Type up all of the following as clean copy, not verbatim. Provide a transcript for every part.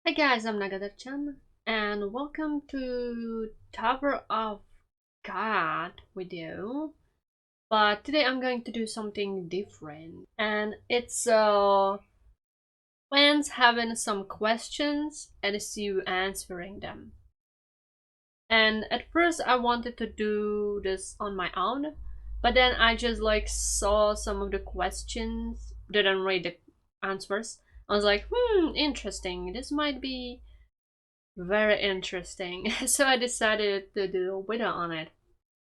Hi guys, I'm Nagadir-chan and welcome to Tower of God video. But today I'm going to do something different, and it's fans having some questions and it's you answering them. And at first I wanted to do this on my own, but then I just like saw some of the questions, didn't read the answers. I was like, interesting. This might be very interesting. So I decided to do a video on it.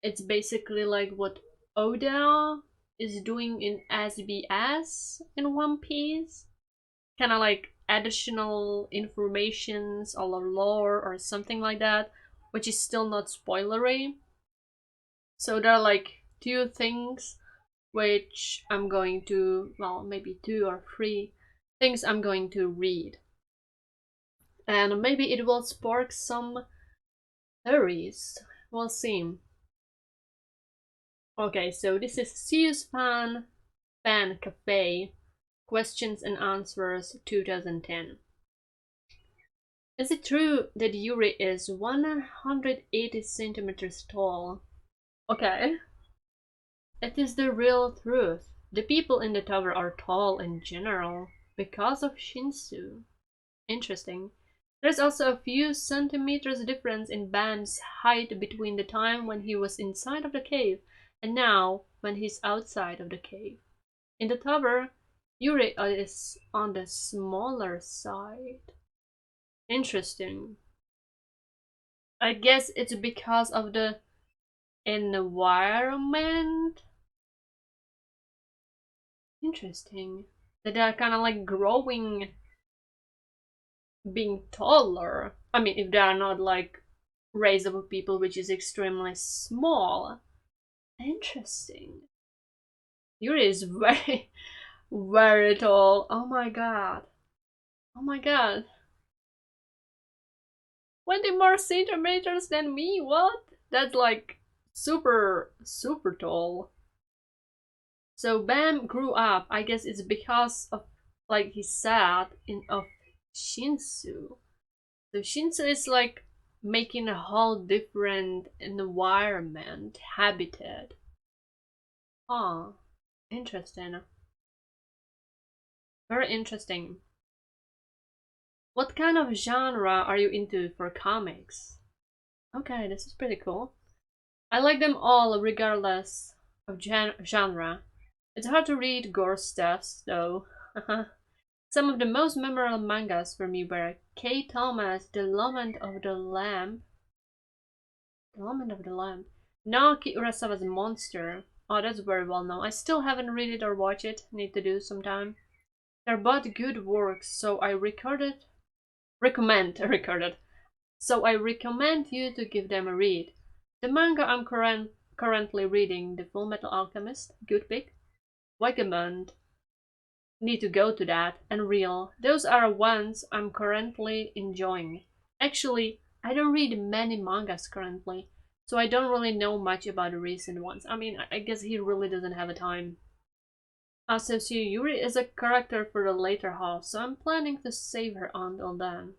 It's basically like what Oda is doing in SBS in One Piece. Kind of like additional informations or lore or something like that, which is still not spoilery. So there are like two things which I'm going to, well, maybe two or three things I'm going to read. And maybe it will spark some theories. We'll see. Okay, so this is Sius Fan Cafe Questions and Answers 2010. Is it true that Yuri is 180 centimeters tall? Okay, it is the real truth. The people in the tower are tall in general because of Shinsu. Interesting. There's also a few centimeters difference in Bam's height between the time when he was inside of the cave and now when he's outside of the cave. In the tower, Yuri is on the smaller side. Interesting. I guess it's because of the environment. Interesting. That they're kind of like growing, being taller. I mean, if they are not like race of people which is extremely small. Interesting. Yuri is very, very tall. Oh my god. Oh my god. 20 more centimeters than me? What? That's like super, super tall. So Bam grew up. I guess it's because of, like he said, of Shinsu. So Shinsu is like making a whole different environment, habitat. Oh, interesting. Very interesting. What kind of genre are you into for comics? Okay, this is pretty cool. I like them all regardless of genre. It's hard to read gore stuffs though. Some of the most memorable mangas for me were K. Thomas, The Lament of the Lamb. The Lament of the Lamb. Naoki Urasawa's Monster. Oh, that's very well known. I still haven't read it or watched it. Need to do sometime. They're both good works, so I recorded. So I recommend you to give them a read. The manga I'm currently reading, The Full Metal Alchemist, good pick. Vagabond, need to go to that, and Real. Those are ones I'm currently enjoying. Actually, I don't read many mangas currently, so I don't really know much about the recent ones. I mean, I guess he really doesn't have a time. Also, Yuri is a character for the later half, so I'm planning to save her until then.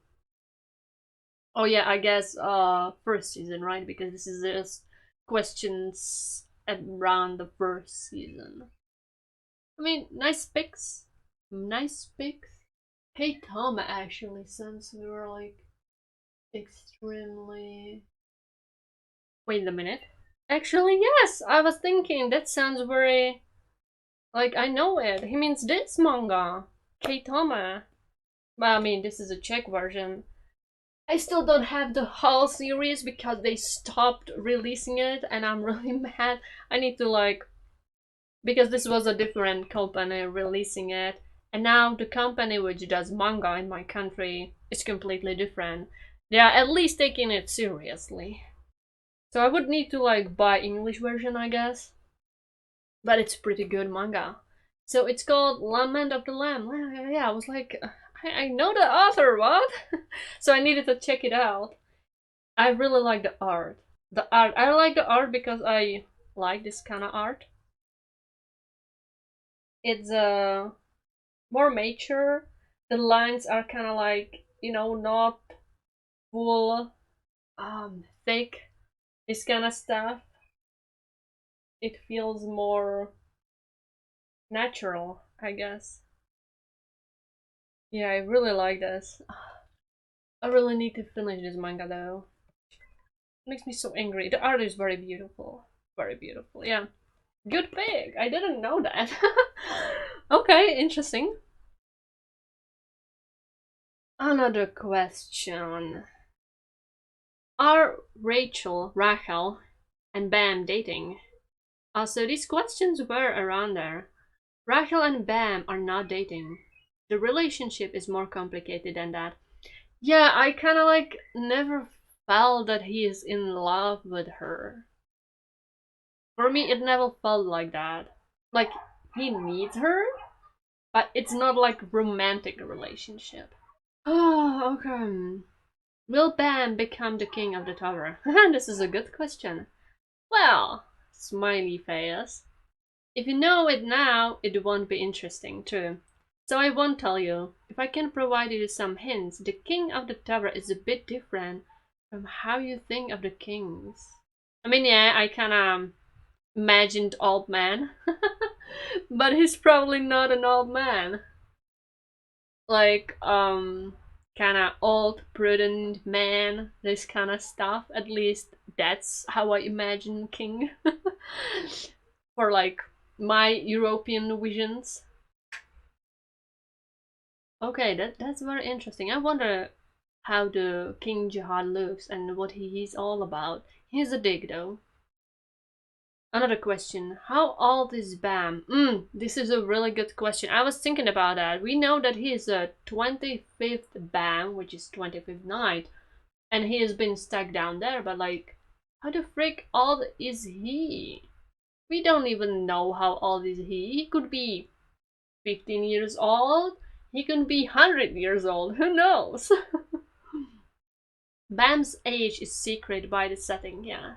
Oh yeah, I guess first season, right? Because this is just questions around the first season. I mean, nice picks. Nice picks. Hey Tom, actually, since we were like extremely. Wait a minute. Actually, yes, I was thinking that sounds very. Like, I know it. He means this manga. K Toma. Well, I mean, this is a Czech version. I still don't have the whole series because they stopped releasing it and I'm really mad. I need to like because this was a different company releasing it and now the company which does manga in my country is completely different. They are at least taking it seriously. So I would need to like buy English version, I guess. But it's pretty good manga. So it's called Lament of the Lamb. Yeah, I was like, I know the author, what? So I needed to check it out. I really like the art. I like the art because I like this kind of art. It's more mature. The lines are kind of like you know, not full, thick, this kind of stuff. It feels more natural, I guess. Yeah, I really like this. I really need to finish this manga though. It makes me so angry. The art is very beautiful. Very beautiful, yeah. Good pick. I didn't know that. Okay, interesting. Another question. Are Rachel, and Bam dating? Also, these questions were around there. Rachel and Bam are not dating. The relationship is more complicated than that. Yeah, I kind of like never felt that he is in love with her. For me, it never felt like that. Like, he needs her, but it's not like romantic relationship. Oh, okay. Will Bam become the king of the tower? This is a good question. Well, smiley face. If you know it now, it won't be interesting too. So I won't tell you. If I can provide you some hints, the king of the tower is a bit different from how you think of the kings. I mean, yeah, I kinda imagined old man, but he's probably not an old man. Like, kinda old, prudent man, this kind of stuff. At least that's how I imagine king. For like my European visions. Okay, that's very interesting. I wonder how the King Jihad looks and what he's all about. He's a dig though. Another question. How old is Bam? This is a really good question. I was thinking about that. We know that he is a 25th Bam, which is 25th night, and he has been stuck down there, but like, how the frick old is he? We don't even know how old is he. He could be 15 years old. He could be 100 years old. Who knows? Bam's age is secret by the setting, yeah.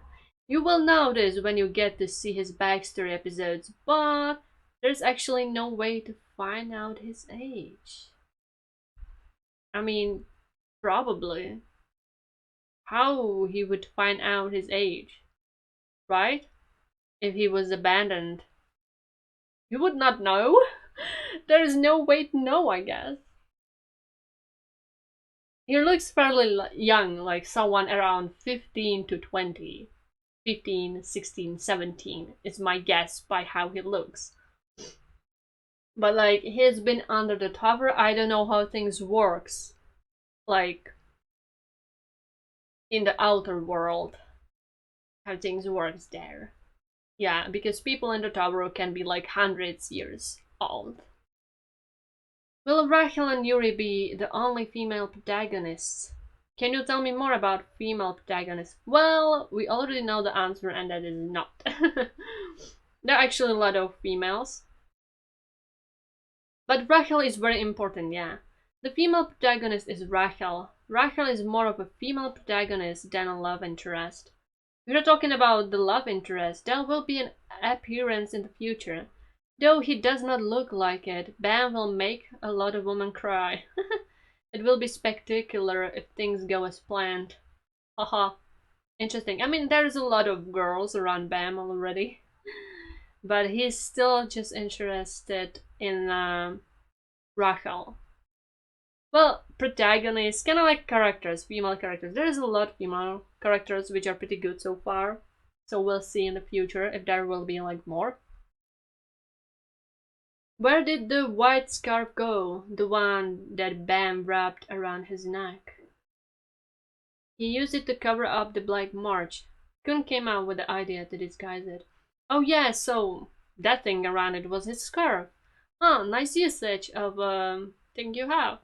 You will know this when you get to see his backstory episodes, but there's actually no way to find out his age. I mean, probably. How he would find out his age, right? If he was abandoned. You would not know. There is no way to know, I guess. He looks fairly young, like someone around 15 to 20. 15, 16, 17 is my guess by how he looks. But like, he's been under the tower, I don't know how things works. Like, in the outer world. How things works there. Yeah, because people in the tower can be like hundreds years old. Will Rachel and Yuri be the only female protagonists? Can you tell me more about female protagonists? Well, we already know the answer, and that is not. There are actually a lot of females. But Rachel is very important, yeah. The female protagonist is Rachel. Rachel is more of a female protagonist than a love interest. If you're talking about the love interest, there will be an appearance in the future. Though he does not look like it, Bam will make a lot of women cry. It will be spectacular if things go as planned. Haha. Interesting. I mean, there's a lot of girls around Bam already. But he's still just interested in Rachel. Well, protagonists, kind of like characters, female characters. There is a lot of female characters which are pretty good so far. So we'll see in the future if there will be like more. Where did the white scarf go? The one that Bam wrapped around his neck. He used it to cover up the black march. Kun came out with the idea to disguise it. Oh yeah, so that thing around it was his scarf. Oh, nice usage of thing you have.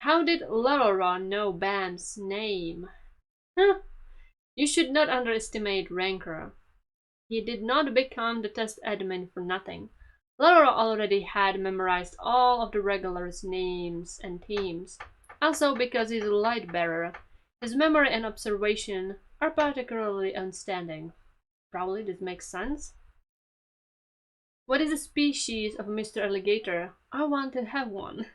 How did Laura know Bam's name? Huh? You should not underestimate Rancor. He did not become the test admin for nothing. Laura already had memorized all of the regulars' names and teams. Also because he's a light bearer, his memory and observation are particularly outstanding. Probably this makes sense. What is the species of Mr. Alligator? I want to have one.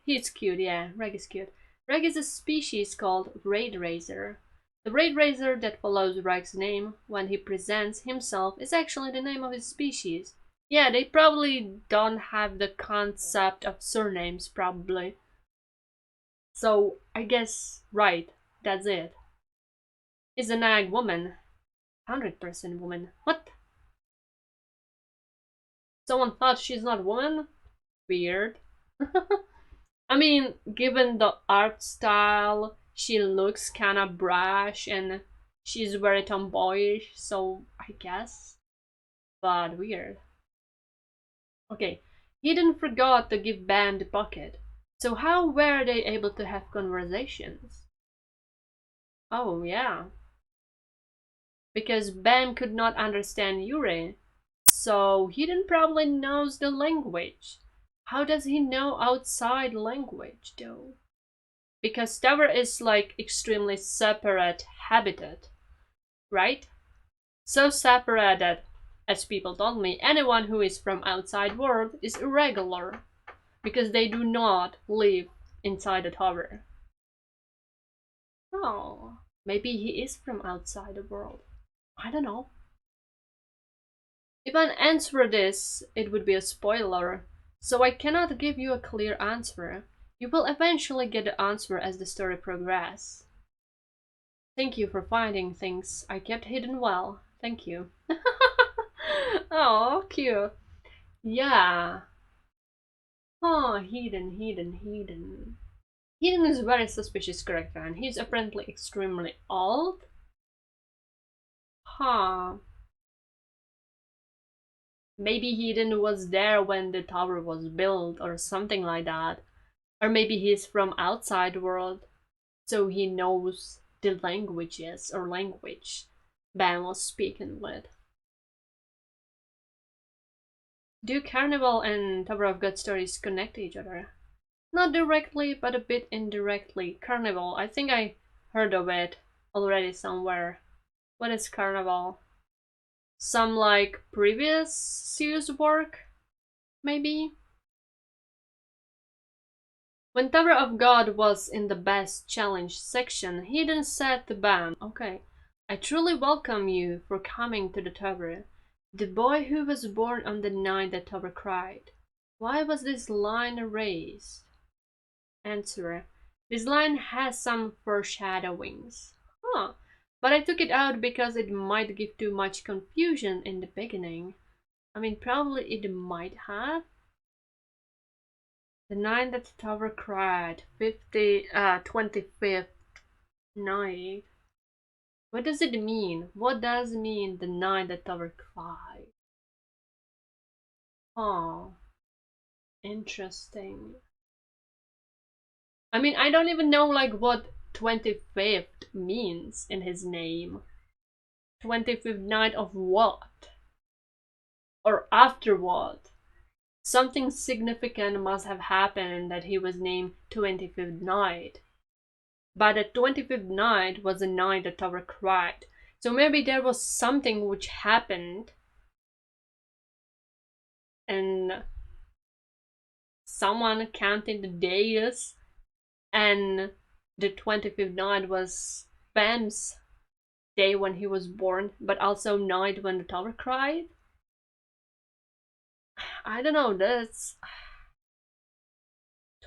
He's cute, yeah. Reg is cute. Reg is a species called Raid Racer. The Raid Racer that follows Reg's name when he presents himself is actually the name of his species. Yeah, they probably don't have the concept of surnames, probably. So, I guess, right, that's it. Is a nag woman. 100% woman. What? Someone thought she's not a woman? Weird. I mean, given the art style, she looks kinda brash and she's very tomboyish, so I guess. But weird. Okay, Hidden forgot to give Bam the bucket. So how were they able to have conversations? Oh, yeah. Because Bam could not understand Yuri. So Hidden probably knows the language. How does he know outside language, though? Because tower is like extremely separate habitat, right? So separate that, as people told me, anyone who is from outside world is irregular because they do not live inside the tower. Oh, maybe he is from outside the world. I don't know. If I answer this, it would be a spoiler, so I cannot give you a clear answer. You will eventually get the answer as the story progresses. Thank you for finding things I kept hidden well. Thank you. Oh, cute. Yeah. Oh, hidden. Hidden is a very suspicious character and he's apparently extremely old. Huh. Maybe Hidden was there when the tower was built or something like that. Or maybe he's from outside world, so he knows the languages or language Ben was speaking with. Do Carnival and Tower of God stories connect each other? Not directly, but a bit indirectly. Carnival, I think I heard of it already somewhere. What is Carnival? Some like previous series work, maybe? When Tower of God was in the best challenge section, Hidden said to Bam, okay, I truly welcome you for coming to the tower. The boy who was born on the night that Tower cried. Why was this line erased? Answer. This line has some foreshadowings. Huh. But I took it out because it might give too much confusion in the beginning. I mean, probably it might have. The night that the tower cried, 25th night. What does it mean? What does it mean the night that tower cried? Oh, interesting. I mean, I don't even know like what 25th means in his name. 25th night of what? Or after what? Something significant must have happened that he was named 25th night. But the 25th night was the night the tower cried. So maybe there was something which happened and someone counted the days and the 25th night was Bam's day when he was born, but also night when the tower cried. I don't know, that's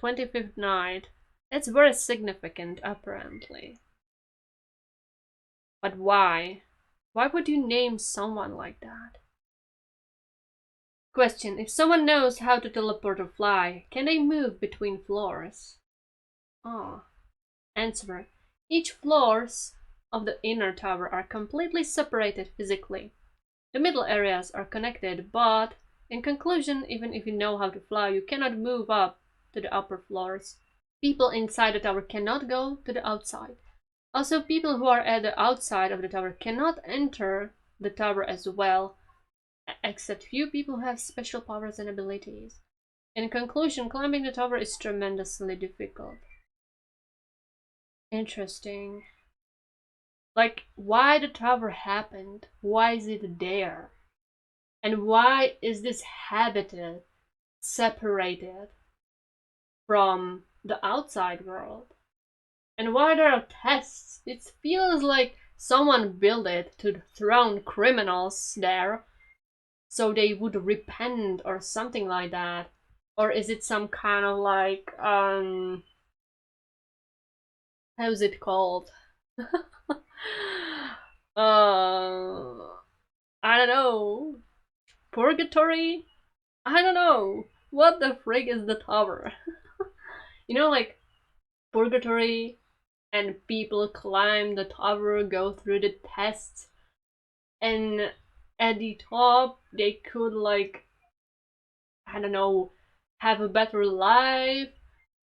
25th night. It's very significant apparently. But why? Why would you name someone like that? Question. If someone knows how to teleport or fly, can they move between floors? Oh. Answer. Each floors of the inner tower are completely separated physically. The middle areas are connected, but in conclusion, even if you know how to fly, you cannot move up to the upper floors. People inside the tower cannot go to the outside. Also, people who are at the outside of the tower cannot enter the tower as well, except few people who have special powers and abilities. In conclusion, climbing the tower is tremendously difficult. Interesting. Like, why the tower happened? Why is it there? And why is this habitat separated from the outside world. And why there are tests? It feels like someone built it to throw criminals there so they would repent or something like that. Or is it some kind of like how's it called? I don't know. Purgatory? I don't know. What the frig is the tower? You know, like purgatory, and people climb the tower, go through the tests, and at the top they could like, I don't know, have a better life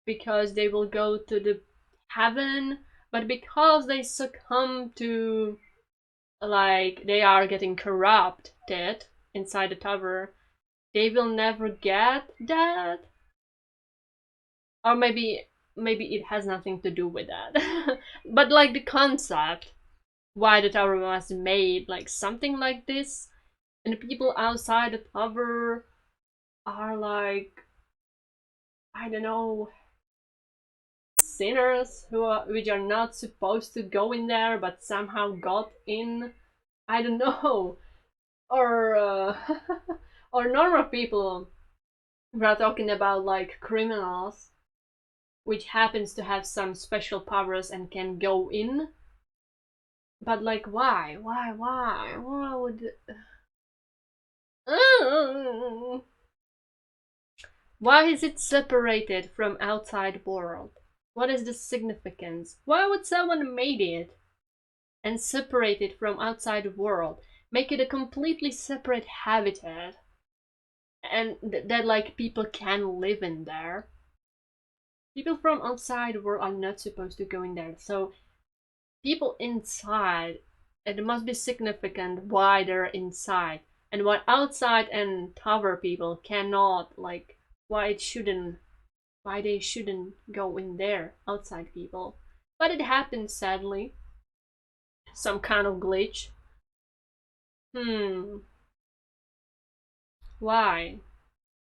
because they will go to the heaven, but because they succumb to, like, they are getting corrupted inside the tower, they will never get that. Or maybe it has nothing to do with that. But like the concept, why the tower was made, like something like this, and the people outside the tower are like, I don't know, sinners which are not supposed to go in there but somehow got in. I don't know. Or or normal people. We're talking about like criminals which happens to have some special powers and can go in. But like, why would why is it separated from outside world? What is the significance? Why would someone made it and separate it from outside world, make it a completely separate habitat, and that like people can live in there? People from outside world are not supposed to go in there, so people inside, it must be significant why they're inside, and what outside and tower people cannot, like, why they shouldn't go in there, outside people. But it happens, sadly. Some kind of glitch. Hmm. Why?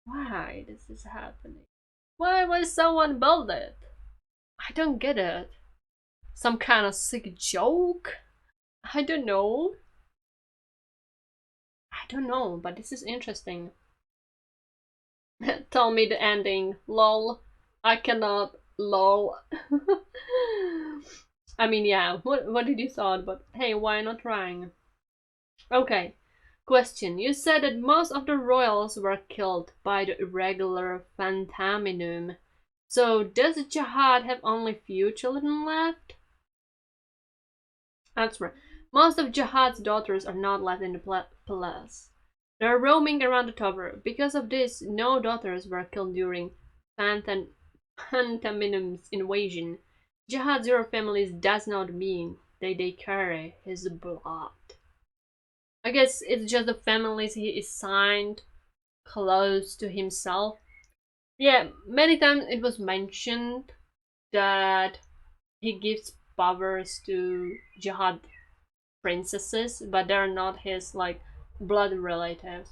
Why this is happening? Why would someone build it? I don't get it. Some kind of sick joke? I don't know. I don't know, but this is interesting. Tell me the ending. Lol. I cannot. Lol. I mean, yeah. What did you thought? But hey, why not trying? Okay. Question. You said that most of the royals were killed by the irregular Phantaminum. So does Jihad have only few children left? Answer. Most of Jihad's daughters are not left in the palace. They are roaming around the tower. Because of this, no daughters were killed during Phantaminum's invasion. Jihad's royal family does not mean that they carry his blood. I guess it's just the families he assigned close to himself. Yeah, many times it was mentioned that he gives powers to Jihad princesses, but they're not his like blood relatives.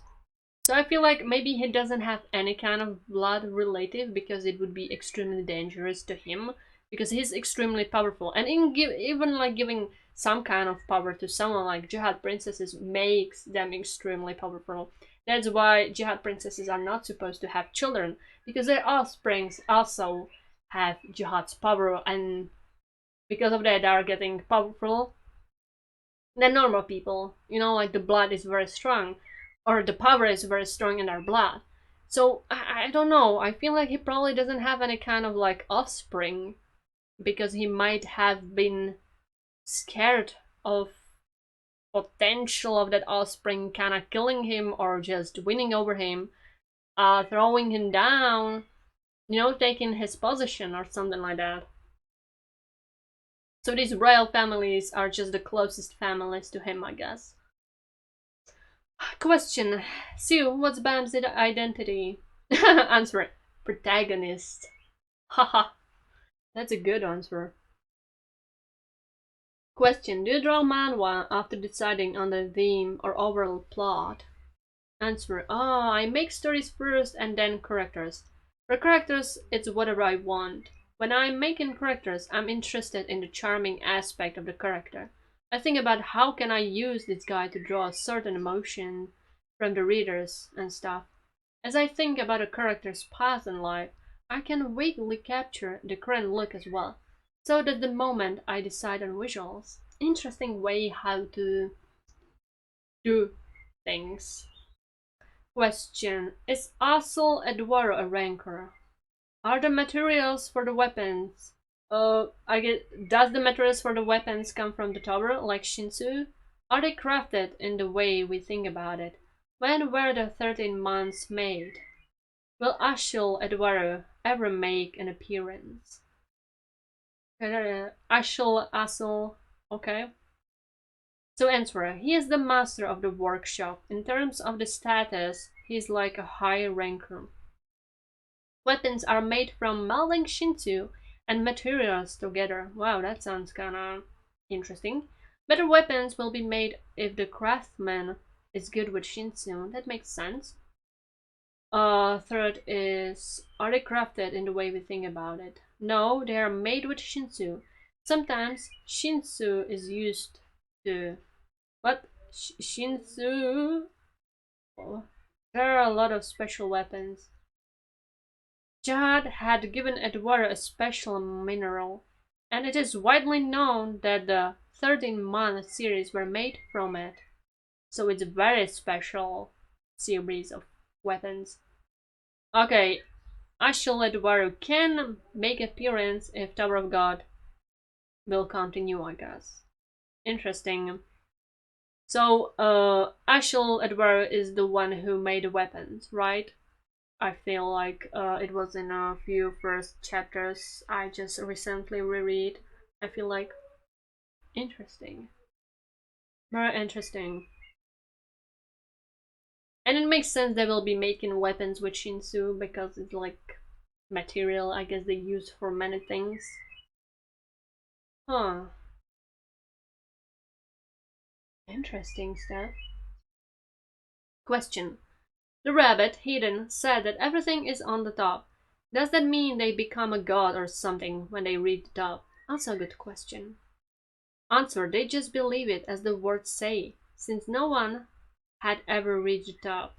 So I feel like maybe he doesn't have any kind of blood relative because it would be extremely dangerous to him because he's extremely powerful. And even like giving some kind of power to someone like Jihad princesses makes them extremely powerful. That's why Jihad princesses are not supposed to have children because their offsprings also have Jihad's power, and because of that they are getting powerful than normal people. You know, like the blood is very strong, or the power is very strong in our blood. So I don't know. I feel like he probably doesn't have any kind of like offspring because he might have been scared of potential of that offspring kind of killing him or just winning over him, throwing him down, you know, taking his position or something like that. So these royal families are just the closest families to him, I guess. Question. Sue, what's Bam's identity? Answer. Protagonist. Haha. That's a good answer. Question. Do you draw manhwa after deciding on the theme or overall plot? Answer. I make stories first and then characters. For characters, it's whatever I want. When I'm making characters, I'm interested in the charming aspect of the character. I think about how can I use this guy to draw a certain emotion from the readers and stuff. As I think about a character's path in life, I can vaguely capture the current look as well. So that the moment I decide on visuals. Interesting way how to do things. Question. Is Asel Eduardo a rancor? Are the materials for the weapons? I get. Does the materials for the weapons come from the tower, like Shinsu? Are they crafted in the way we think about it? When were the 13 months made? Will Ashil Eduardo ever make an appearance? Ashil Asel. Okay. So answer. He is the master of the workshop. In terms of the status, he is like a high ranker. Weapons are made from melding Shinto and materials together. Wow, that sounds kinda interesting. Better weapons will be made if the craftsman is good with Shinto. That makes sense. Third is, are they crafted in the way we think about it? No, they are made with Shinto. Sometimes Shinto is used to... What? Shinto? Oh, there are a lot of special weapons. Jad had given Eduardo a special mineral, and it is widely known that the 13-month series were made from it. So it's a very special series of weapons. Okay, Ashil Eduardo can make appearance if Tower of God will continue, I guess. Interesting. So, Ashil Eduardo is the one who made the weapons, right? I feel like it was in a few first chapters I just recently reread. I feel like interesting. Very interesting. And it makes sense they will be making weapons with Shinsu because it's like material I guess they use for many things. Huh. Interesting stuff. Question. The rabbit, Hidden, said that everything is on the top. Does that mean they become a god or something when they read the top? Also a good question. Answer, they just believe it as the words say, since no one had ever reached the top.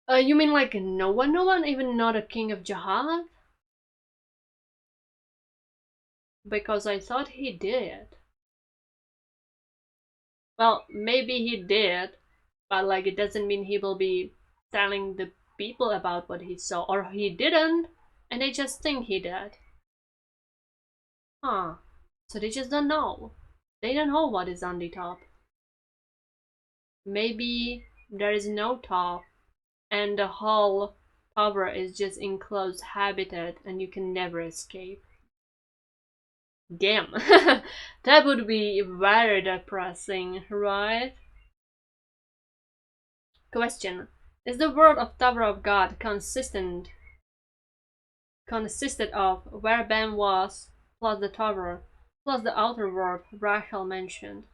You mean like no one? No one? Even not a king of Jahan? Because I thought he did. Well, maybe he did, but like it doesn't mean he will be telling the people about what he saw, or he didn't, and they just think he did. Huh. So they just don't know. They don't know what is on the top. Maybe there is no top, and the whole tower is just enclosed habitat and you can never escape. Damn. That would be very depressing, right? Question. Is the world of Tower of God consisted of where Ben was, plus the tower, plus the outer world Rachel mentioned?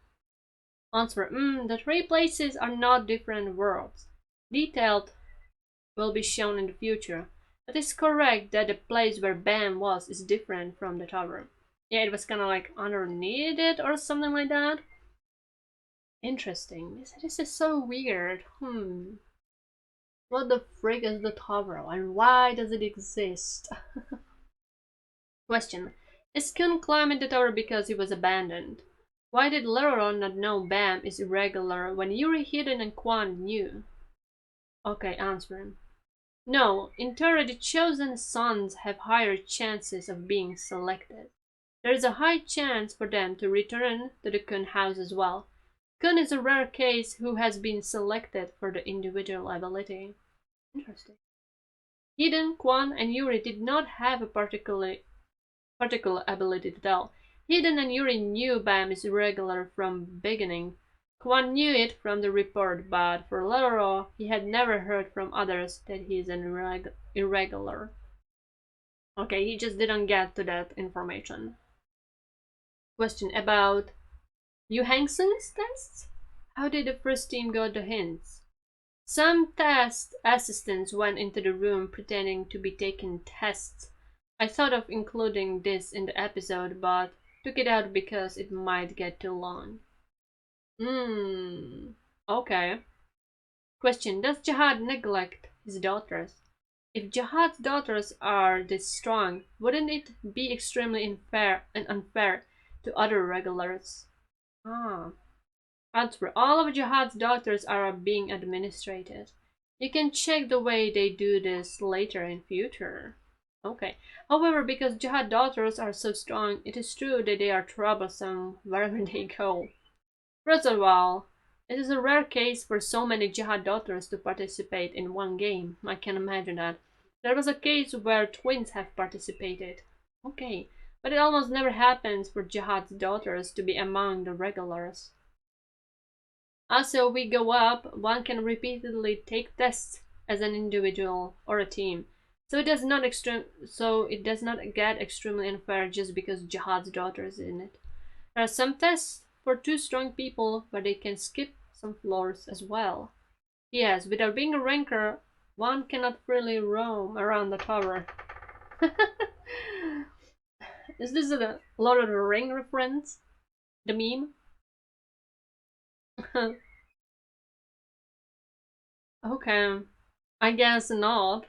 Answer. The three places are not different worlds. Detailed will be shown in the future. It is correct that the place where Ben was is different from the tower. Yeah, it was kind of like underneath it or something like that. Interesting. This is so weird. What the frick is the tower and why does it exist? Question. Is Kun climbing the tower because he was abandoned? Why did Leroy not know Bam is irregular when Yuri, Hidden, and Quan knew? Okay, answering. No, in theory the chosen sons have higher chances of being selected. There is a high chance for them to return to the Kun house as well. Kun is a rare case who has been selected for the individual ability. Interesting. Hidden, Quan, and Yuri did not have a particular ability to tell. Hidden and Yuri knew Bam is irregular from beginning. Quan knew it from the report, but for Leroy, he had never heard from others that he is an irregular. Okay, he just didn't get to that information. Question about Yu Hangsun's tests? How did the first team got the hints? Some test assistants went into the room pretending to be taking tests. I thought of including this in the episode, but took it out because it might get too long. Hmm. Okay. Question: does Jihad neglect his daughters? If Jihad's daughters are this strong, wouldn't it be extremely unfair to other regulars? Ah. Answer: all of Jihad's daughters are being administrated. You can check the way they do this later in future. Okay. However, because Jihad daughters are so strong, it is true that they are troublesome wherever they go. First of all, it is a rare case for so many Jihad daughters to participate in one game. I can imagine that. There was a case where twins have participated. Okay, but it almost never happens for Jihad's daughters to be among the regulars. Also, we go up, one can repeatedly take tests as an individual or a team. So it does not get extremely unfair just because Jihad's daughter is in it. There are some tests for two strong people where they can skip some floors as well. Yes, without being a ranker, one cannot freely roam around the tower. Is this a Lord of the Ring reference? The meme? Okay, I guess not.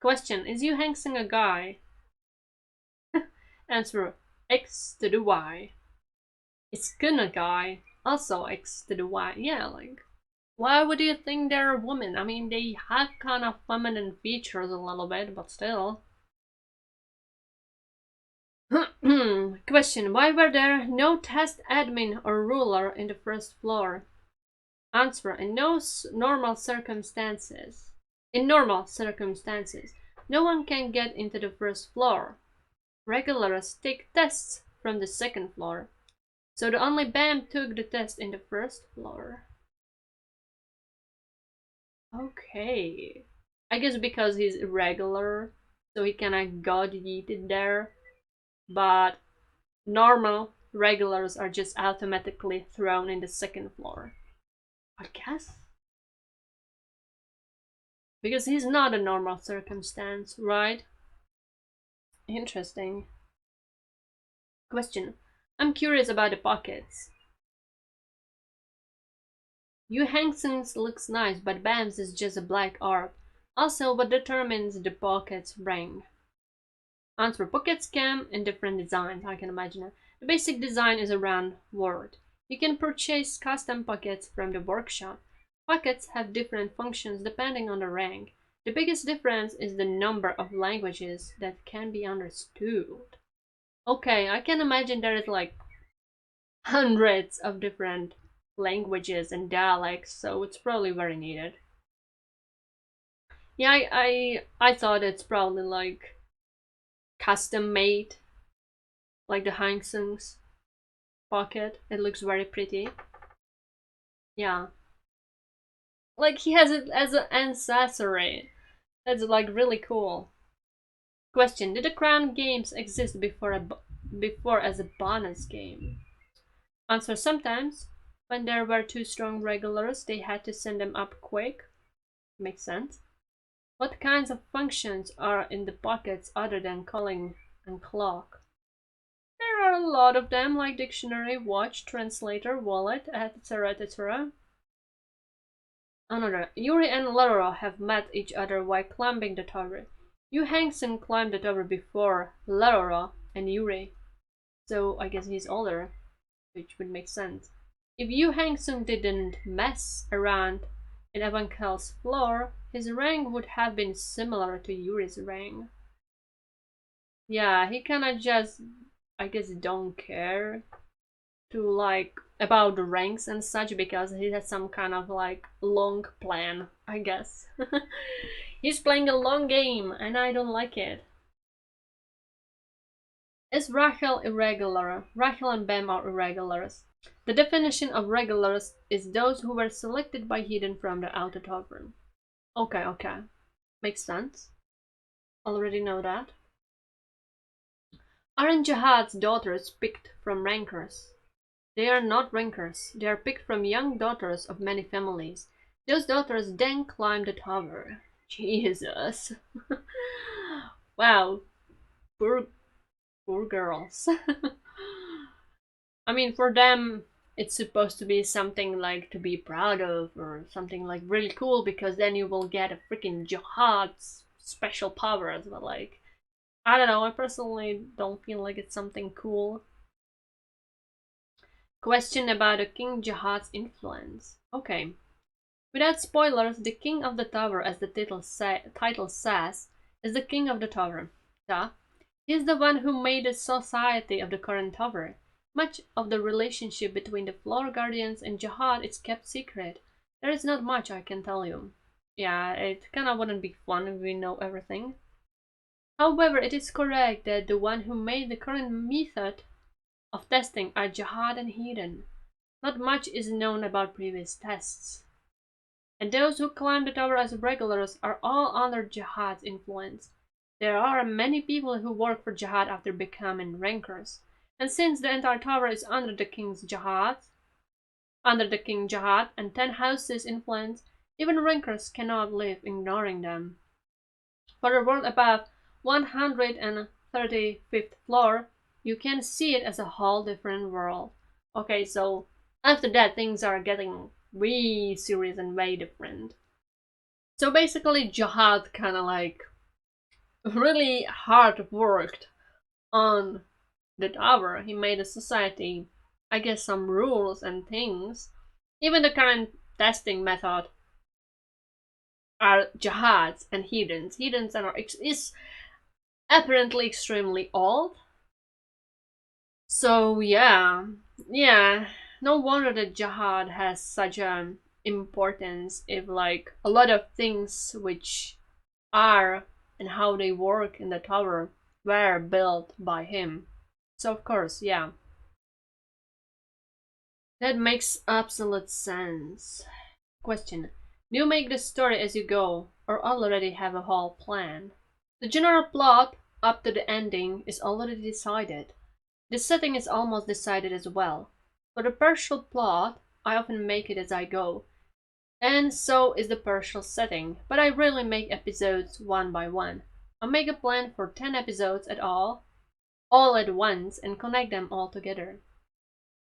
Question: is Yu Hangsung a guy? Answer: X to the Y. Is Kun a guy? Also X to the Y. Yeah, like, why would you think they're a woman? I mean, they have kind of feminine features a little bit, but still. Question: why were there no test admin or ruler in the first floor? Answer: in no normal circumstances. In normal circumstances, no one can get into the first floor. Regulars take tests from the second floor. So the only Bam took the test in the first floor. Okay. I guess because he's irregular, so he kinda got yeeted there. But normal regulars are just automatically thrown in the second floor. I guess. Because he's not a normal circumstance, right? Interesting. Question: I'm curious about the pockets. Yu Hangsung's looks nice, but Bam's is just a black orb. Also, what determines the pocket's rank? Answer: pockets come in different designs, I can imagine it. The basic design is a round word. You can purchase custom pockets from the workshop. Pockets have different functions depending on the rank. The biggest difference is the number of languages that can be understood. Okay, I can imagine there is like hundreds of different languages and dialects, so it's probably very needed. Yeah, I thought it's probably like custom made, like the Hang Sung's pocket. It looks very pretty. Yeah, like he has it as an accessory. That's like really cool. Question: did the Crown Games exist before as a bonus game? Answer: sometimes. When there were two strong regulars, they had to send them up quick. Makes sense. What kinds of functions are in the pockets other than calling and clock? There are a lot of them, like dictionary, watch, translator, wallet, etc. etc. Another: Yuri and Laura have met each other while climbing the tower. Yu Hangsung climbed the tower before Laura and Yuri, so I guess he's older, which would make sense. If Yu Hangsung didn't mess around in Evankel's floor, his rank would have been similar to Yuri's rank. Yeah, he kinda just, I guess, don't care to like about the ranks and such because he has some kind of like long plan, I guess. He's playing a long game and I don't like it. Is Rachel irregular? Rachel and Bam are irregulars. The definition of regulars is those who were selected by Hidden from the outer tavern. Okay, okay. Makes sense. Already know that. Aren't Jihad's daughters picked from rankers? They are not rankers. They are picked from young daughters of many families. Those daughters then climbed the tower. Jesus. Wow, poor, poor girls. I mean, for them, it's supposed to be something like to be proud of or something like really cool because then you will get a freaking jihad's special powers. But like, I don't know, I personally don't feel like it's something cool. Question about the King Jihad's influence. Okay. Without spoilers, the King of the Tower, as the title says, is the King of the Tower. Duh. He is the one who made the society of the current tower. Much of the relationship between the Floor Guardians and Jihad is kept secret. There is not much I can tell you. Yeah, it kinda wouldn't be fun if we know everything. However, it is correct that the one who made the current method of testing are Jihad and Hidden. Not much is known about previous tests. And those who climb the tower as regulars are all under Jihad's influence. There are many people who work for Jihad after becoming rankers. And since the entire tower is under the King Jihad and 10 houses' influence, even rankers cannot live ignoring them. For the world above 135th floor, you can see it as a whole different world. Okay, so after that things are getting way serious and way different. So basically Jihad kinda like really hard worked on the tower. He made a society, I guess some rules and things. Even the current testing method are Jihads and Heathens. Heathens is apparently extremely old. So yeah, no wonder that Jihad has such an importance if like a lot of things which are and how they work in the tower were built by him. So of course, yeah. That makes absolute sense. Question. Do you make the story as you go, or already have a whole plan? The general plot, up to the ending, is already decided. The setting is almost decided as well. For the partial plot, I often make it as I go. And so is the partial setting, but I rarely make episodes one by one. I make a plan for 10 episodes all at once, and connect them all together.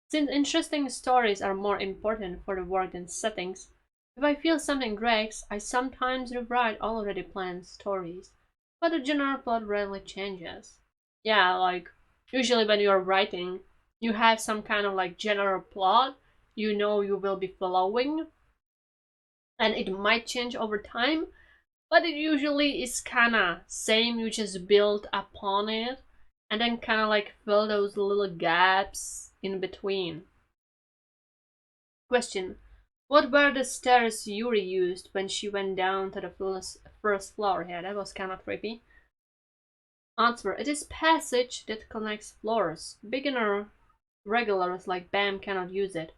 Since interesting stories are more important for the work than settings, if I feel something drags, I sometimes rewrite already planned stories, but the general plot rarely changes. Yeah, like, usually when you're writing, you have some kind of like general plot you know you will be following, and it might change over time, but it usually is kinda same, you just build upon it, and then kinda like fill those little gaps in between. Question. What were the stairs Yuri used when she went down to the first floor? Yeah, that was kinda trippy. Answer. It is passage that connects floors. Beginner regulars like Bam cannot use it.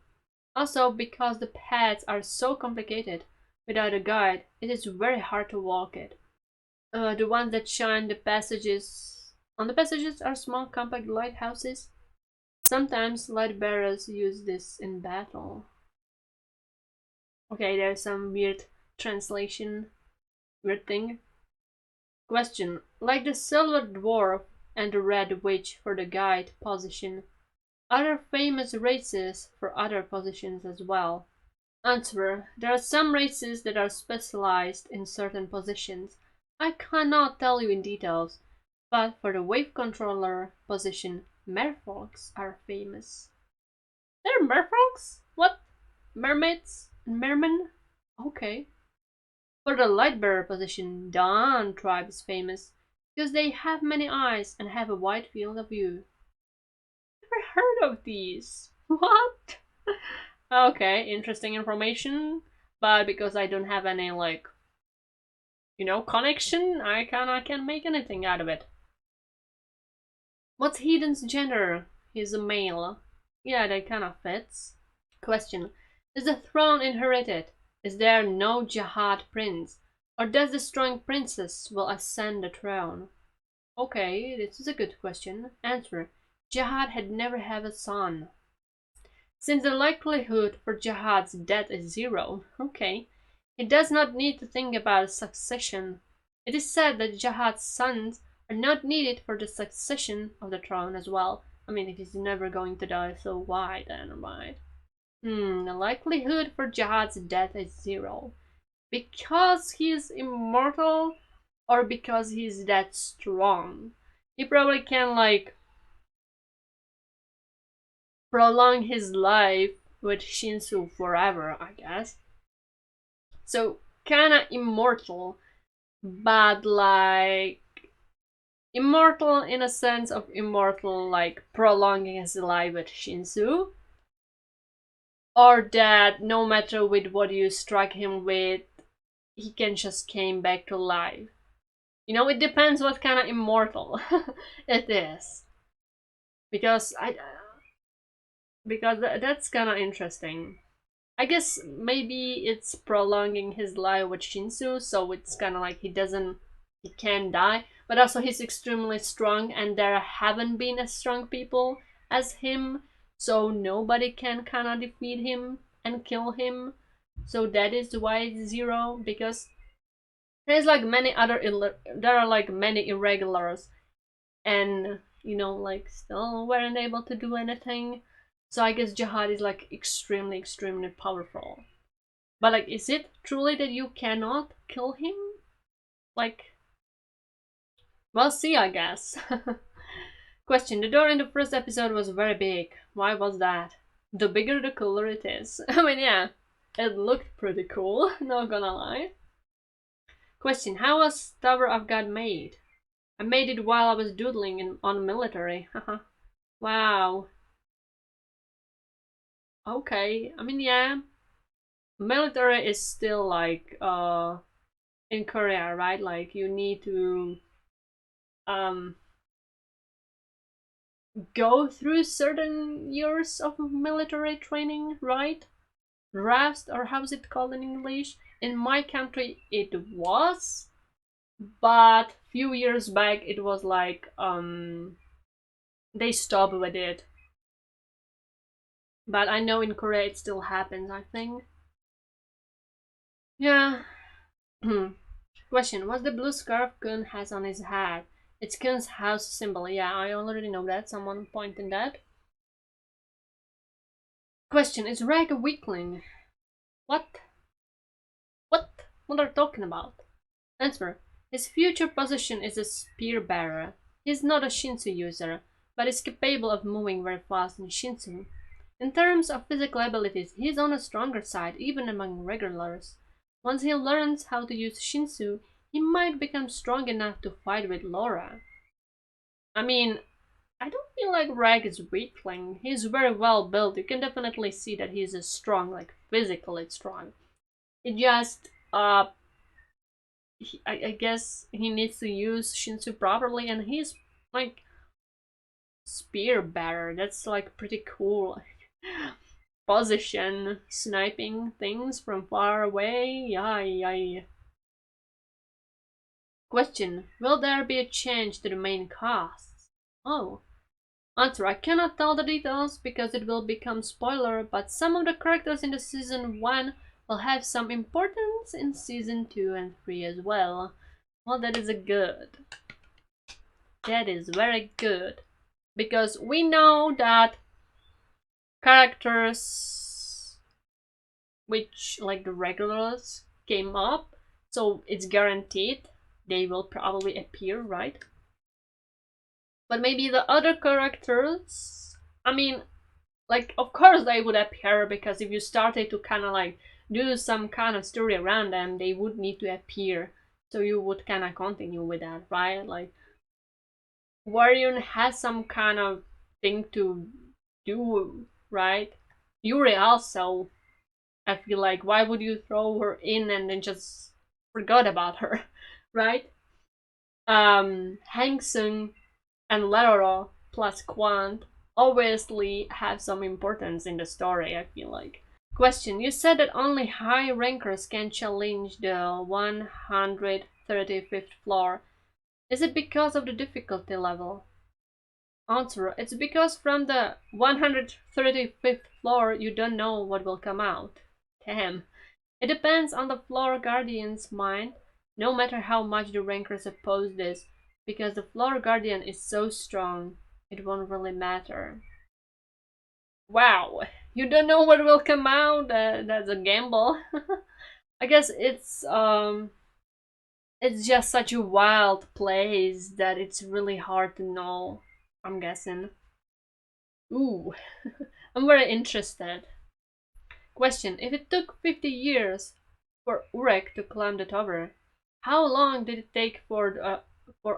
Also, because the paths are so complicated, without a guide, it is very hard to walk it. The ones that shine the passages on the passages are small compact lighthouses. Sometimes light bearers use this in battle. Okay, there's some weird translation, weird thing. Question. Like the silver dwarf and the red witch for the guide position, are there famous races for other positions as well? Answer. There are some races that are specialized in certain positions. I cannot tell you in details, but for the wave controller position, merfolks are famous. They're merfolks? What? Mermaids and mermen? Okay. For the lightbearer position, Dawn tribe is famous because they have many eyes and have a wide field of view. Never heard of these. What? Okay, interesting information, but because I don't have any like connection, I can't make anything out of it. What's Heden's gender? He's a male. Yeah, that kind of fits. Question. Is the throne inherited? Is there no Jihad prince? Or does the strong princess will ascend the throne? Okay, this is a good question. Answer. Jihad had never had a son. Since the likelihood for Jihad's death is zero, okay, He does not need to think about succession. It is said that Jahad's sons are not needed for the succession of the throne as well. I mean, if he's never going to die, so why then, right? The likelihood for Jahad's death is 0. Because he's immortal or because he's that strong? He probably can, like, prolong his life with Shinsu forever, I guess. So, kinda immortal, but like immortal in a sense of immortal, like prolonging his life with Shinsu, or that no matter with what you strike him with, he can just came back to life. You know, it depends what kind of immortal it is, because that's kind of interesting. I guess maybe it's prolonging his life with Shinsu, so it's kind of like he can die, but also he's extremely strong, and there haven't been as strong people as him, so nobody can kind of defeat him and kill him. So that is why it's 0, because there's like there are like many irregulars, and you know, like still weren't able to do anything. So I guess Jihad is like extremely powerful. But like, is it truly that you cannot kill him? Like, we'll see, I guess. Question: the door in the first episode was very big. Why was that? The bigger the cooler it is. I mean, yeah, it looked pretty cool, not gonna lie. Question: how was Tower of God made? I made it while I was doodling on military. Haha. Wow. Okay, I mean, yeah. Military is still like, in Korea, right? Like, you need to, um, go through certain years of military training, right? Rest, or how's it called in English? In my country, it was, but few years back, it was like, they stopped with it. But I know in Korea it still happens, I think. Yeah. Question: what's the blue scarf Kun has on his head? It's Kun's house symbol. Yeah, I already know that. Someone pointed that. Question: is Rag a weakling? What? What? What are you talking about? Answer: his future position is a spear bearer. He's not a Shinsu user, but is capable of moving very fast in Shinsu. In terms of physical abilities, he's on a stronger side even among regulars. Once he learns how to use Shinsu, he might become strong enough to fight with Laura. I mean, I don't feel like Rag is weakling. He's very well built. You can definitely see that he's a strong, like physically strong. It just, I guess he needs to use Shinsu properly, and he's like spear bearer. That's like pretty cool. Position sniping things from far away. Yeah. Question: will there be a change to the main cast? Oh. Answer: I cannot tell the details because it will become spoiler, but some of the characters in the season 1 will have some importance in season 2 and 3 as well. Well, that is a good. That is very good. Because we know that characters which, like the regulars, came up, so it's guaranteed they will probably appear, right? But maybe the other characters, I mean, like, of course they would appear, because if you started to kind of like do some kind of story around them, they would need to appear, so you would kind of continue with that, right? Like, Warrior has some kind of thing to do, right? Yuri also, I feel like, why would you throw her in and then just forgot about her, right? Hang Sung and Leroro plus Quant obviously have some importance in the story, I feel like. Question: you said that only high rankers can challenge the 135th floor. Is it because of the difficulty level? Answer: it's because from the 135th floor you don't know what will come out. Damn. It depends on the floor guardian's mind, no matter how much the rankers oppose this, because the floor guardian is so strong, it won't really matter. Wow, you don't know what will come out? That's a gamble. I guess it's just such a wild place that it's really hard to know, I'm guessing. Ooh, I'm very interested. Question: if it took 50 years for Urek to climb the tower, how long did it take for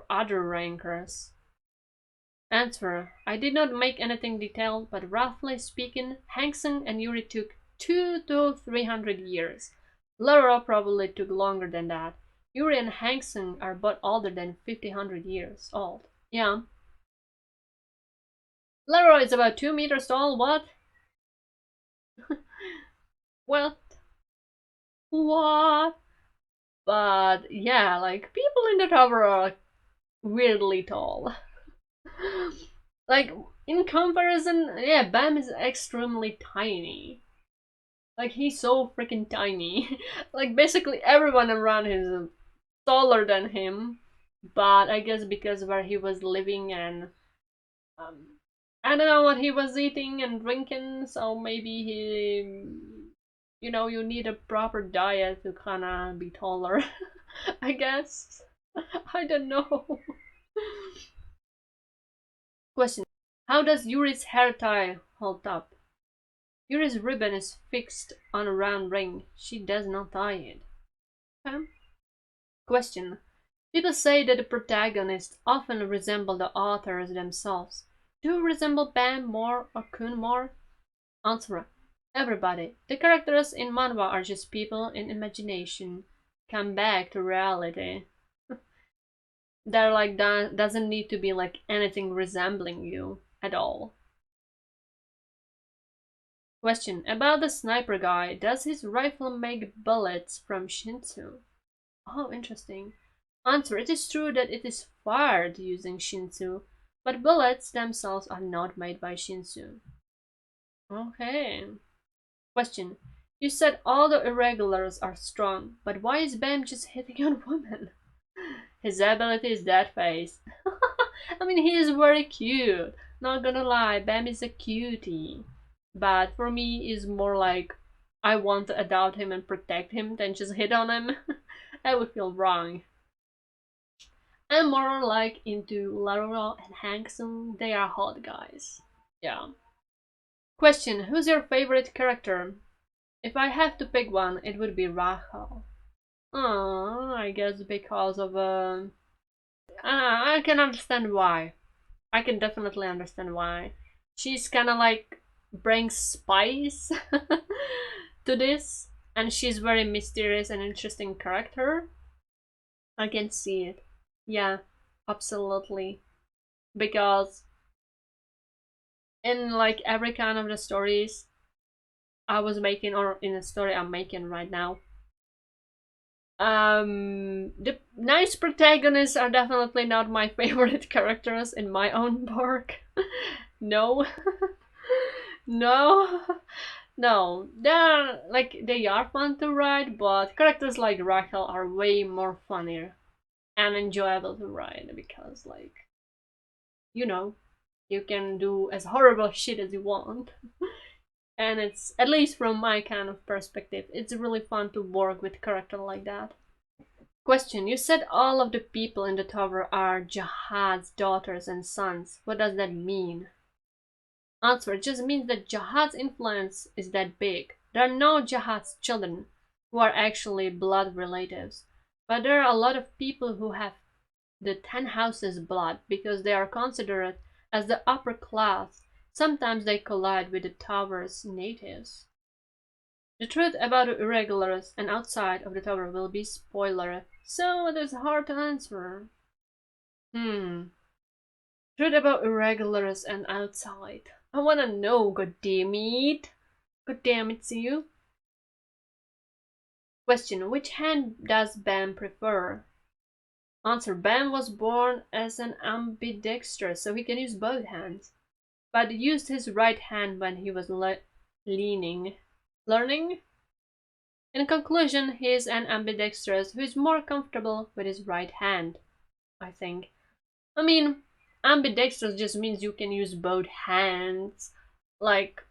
other rankers? Answer: I did not make anything detailed, but roughly speaking, Hangsen and Yuri took 200 to 300 years. Laura probably took longer than that. Yuri and Hangsen are both older than 1500 years old. Yeah. Laura is about 2 meters tall, what? Well, what? But yeah, like people in the tower are weirdly tall. Like in comparison, yeah, Bam is extremely tiny. Like he's so freaking tiny. Like basically everyone around is taller than him. But I guess because where he was living and um, I don't know what he was eating and drinking, so maybe you need a proper diet to kinda be taller. I guess. I don't know. Question: how does Yuri's hair tie hold up? Yuri's ribbon is fixed on a round ring. She does not tie it. Okay. Question: people say that the protagonists often resemble the authors themselves. Do you resemble Bam more or Kun more? Answer: everybody. The characters in manhwa are just people in imagination. Come back to reality. They're like that doesn't need to be like anything resembling you at all. Question: about the sniper guy, does his rifle make bullets from Shinsu? Oh, interesting. Answer: it is true that it is fired using Shinsu, but bullets themselves are not made by Shinsu. Okay. Question: you said all the irregulars are strong, but why is Bam just hitting on women? His ability is that face. I mean, he is very cute. Not gonna lie, Bam is a cutie. But for me, is more like I want to adopt him and protect him than just hit on him. I would feel wrong. I'm more like into Laurel and Hanksome. They are hot guys. Yeah. Question: who's your favorite character? If I have to pick one, it would be Rachel. I guess because of I can understand why. I can definitely understand why. She's kind of like brings spice to this, and she's very mysterious and interesting character. I can see it. Yeah, absolutely. Because in like every kind of the stories I was making, or in a story I'm making right now, the nice protagonists are definitely not my favorite characters in my own work. No. No. No, they are fun to write, but characters like Rachel are way more funnier and enjoyable to write because you know you can do as horrible shit as you want. And it's, at least from my kind of perspective, it's really fun to work with character like that. Question: you said all of the people in the tower are Jahad's daughters and sons. What does that mean? Answer: it just means that Jahad's influence is that big. There are no Jahad's children who are actually blood relatives, but there are a lot of people who have the 10 houses blood because they are considered as the upper class. Sometimes they collide with the tower's natives. The truth about the irregulars and outside of the tower will be spoiler, so it is hard to answer. Truth about irregulars and outside. I wanna know, goddammit. Goddammit, see you. Question: which hand does Bam prefer? Answer: Bam was born as an ambidextrous, so he can use both hands. But used his right hand when he was leaning. Learning? In conclusion, he is an ambidextrous who is more comfortable with his right hand, I think. I mean, ambidextrous just means you can use both hands, like,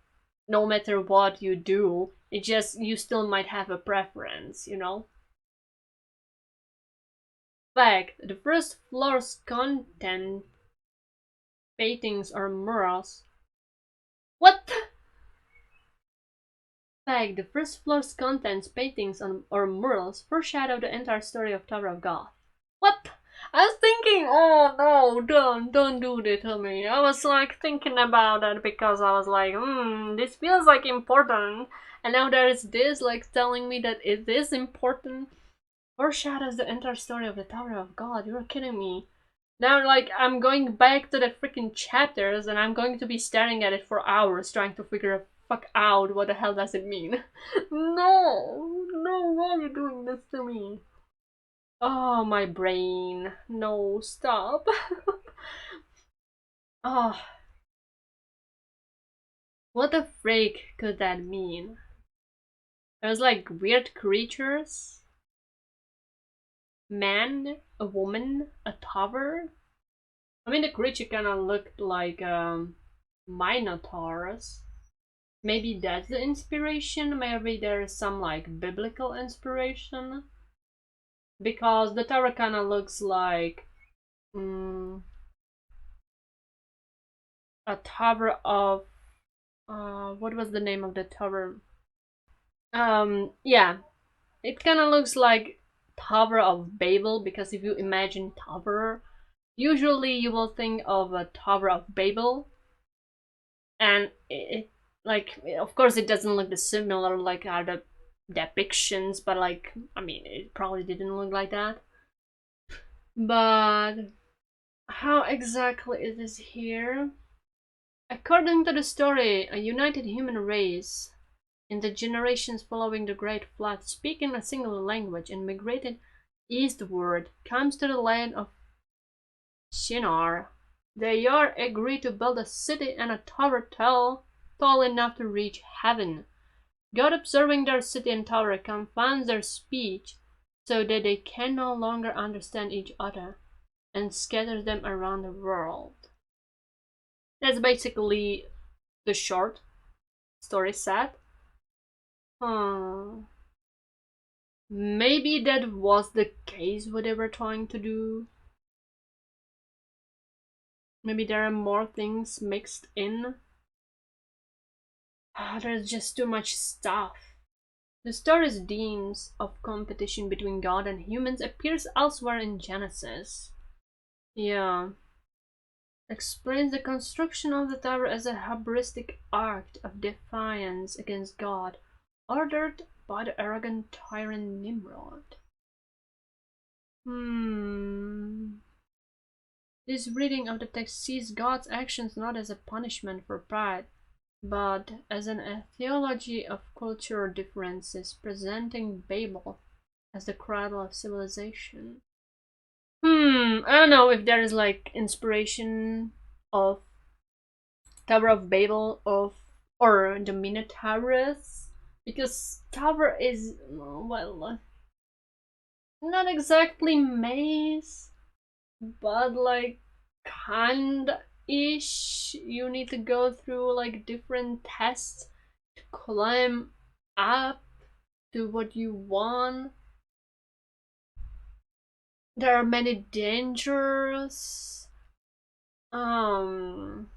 no matter what you do. It just, you still might have a preference, you know? Fact, the first floor's content, paintings or murals. What? Fact, the first floor's contents, paintings or murals foreshadow the entire story of Tower of God. What? I was thinking, oh no, don't do that to me. I was like thinking about that because I was like, this feels like important. And now there is this like telling me that it is important. Foreshadows the entire story of the Tower of God. You're kidding me. Now, like, I'm going back to the freaking chapters and I'm going to be staring at it for hours trying to figure fuck out what the hell does it mean. No, why are you doing this to me? Oh, my brain. No, stop. Oh, what the freak could that mean? There's like weird creatures, man, a woman, a tower. I mean, the creature kind of looked like minotaurs. Maybe that's the inspiration. Maybe there is some like biblical inspiration because the tower kind of looks like mm, a tower of what was the name of the tower? Yeah, it kind of looks like Tower of Babel because if you imagine tower, usually you will think of a Tower of Babel, and it like of course it doesn't look the similar like other depictions, but like I mean it probably didn't look like that. But how exactly is this here? According to the story, a united human race in the generations following the Great Flood, speaking a single language and migrated eastward, comes to the land of Shinar. They are agree to build a city and a tower tall enough to reach heaven. God, observing their city and tower, confounds their speech so that they can no longer understand each other and scatters them around the world. That's basically the short story set. Hmm. Maybe that was the case what they were trying to do. Maybe there are more things mixed in. There's just too much stuff. The story's themes of competition between God and humans appears elsewhere in Genesis. Yeah. Explains the construction of the tower as a hubristic act of defiance against God, ordered by the arrogant tyrant Nimrod. This reading of the text sees God's actions not as a punishment for pride, but as a theology of cultural differences, presenting Babel as the cradle of civilization. I don't know if there is like inspiration of Tower of Babel of or the Minotaurus, because Tower is well not exactly maze, but like kind ish. You need to go through like different tests to climb up to what you want. There are many dangers. Um,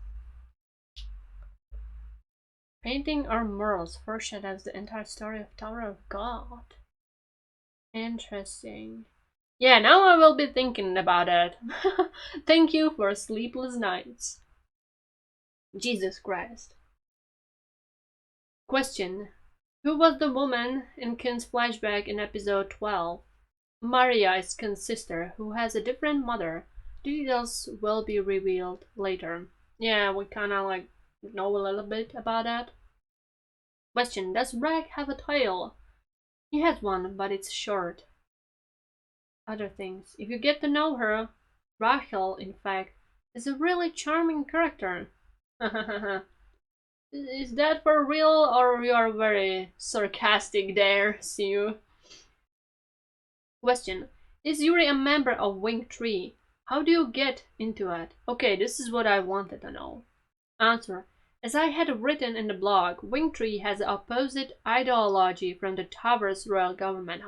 Painting or murals foreshadows the entire story of Tower of God. Interesting. Yeah, now I will be thinking about it. Thank you for sleepless nights. Jesus Christ. Question. Who was the woman in Ken's flashback in episode 12? Maria is Ken's sister, who has a different mother. Details will be revealed later. Yeah, we kinda like know a little bit about that. Question. Does Rag have a tail? He has one, but it's short. Other things. If you get to know her, Rachel, in fact, is a really charming character. Is that for real, or you are very sarcastic there, Sue? Question. Is Yuri a member of Wing 3? How do you get into it? Okay, this is what I wanted to know. Answer. As I had written in the blog, Wing 3 has the opposite ideology from the Tower's royal government,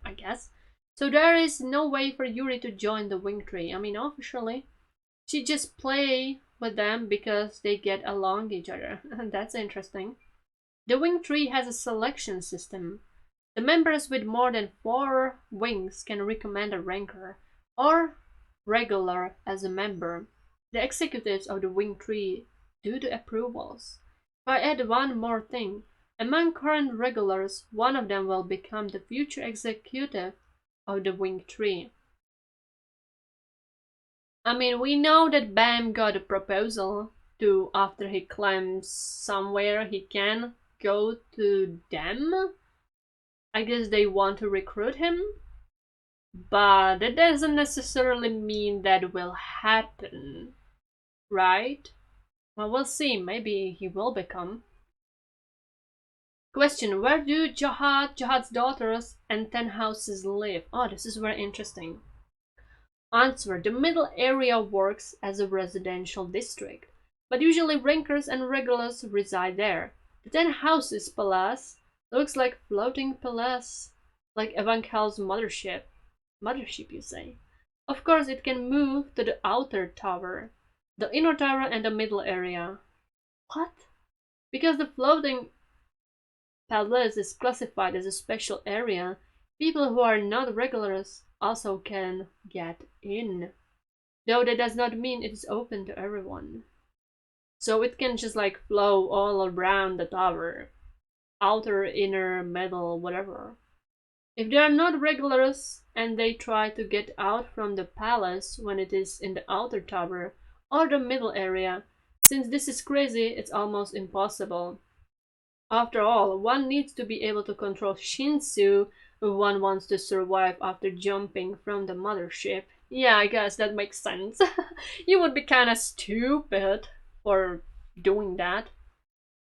I guess. So there is no way for Yuri to join the Wing 3. Officially. She just play with them because they get along each other. That's interesting. The Wing 3 has a selection system. The members with more than 4 wings can recommend a ranker or regular as a member. The executives of the Wing 3 do the approvals. If I add one more thing, among current regulars, one of them will become the future executive of the Wing 3. We know that Bam got a proposal to, after he climbs somewhere he can go to them. I guess they want to recruit him, but that doesn't necessarily mean that will happen, right? Well, we'll see. Maybe he will become. Question. Where do Jahad's daughters, and 10 houses live? Oh, this is very interesting. Answer. The middle area works as a residential district, but usually rankers and regulars reside there. The 10 houses palace looks like floating palace, like Evankel's mothership. Mothership, you say? Of course, it can move to the outer tower, the inner tower, and the middle area. What? Because the floating palace is classified as a special area, people who are not regulars also can get in. Though that does not mean it is open to everyone. So it can just like flow all around the tower. Outer, inner, middle, whatever. If they are not regulars and they try to get out from the palace when it is in the outer tower or the middle area, since this is crazy, it's almost impossible. After all, one needs to be able to control Shinsu if one wants to survive after jumping from the mothership. Yeah, I guess that makes sense. You would be kinda stupid for doing that.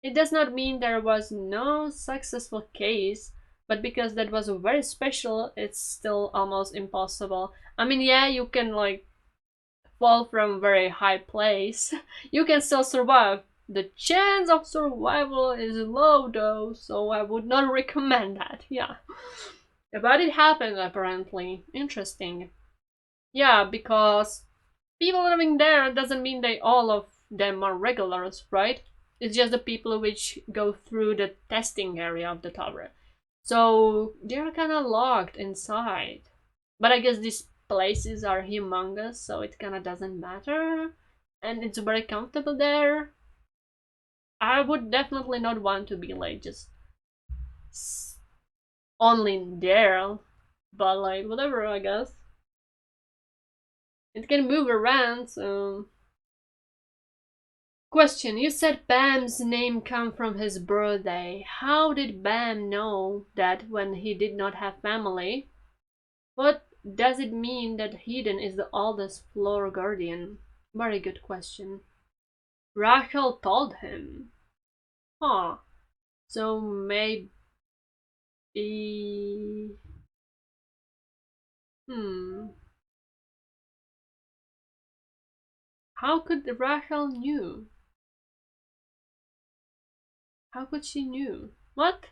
It does not mean there was no successful case, but because that was very special, it's still almost impossible. Yeah, you can like fall from very high place. You can still survive. The chance of survival is low though, so I would not recommend that. Yeah. But it happened apparently. Interesting. Yeah, because people living there doesn't mean they all of them are regulars, right? It's just the people which go through the testing area of the tower. So they're kind of locked inside. But I guess these places are humongous, so it kind of doesn't matter. And it's very comfortable there. I would definitely not want to be like just only there. But like, whatever, I guess. It can move around, so. Question. You said Bam's name come from his birthday. How did Bam know that when he did not have family? What does it mean that Hedon is the oldest floor guardian? Very good question. Rachel told him. Huh. So maybe... Hmm. How could Rachel knew? How could she knew? What?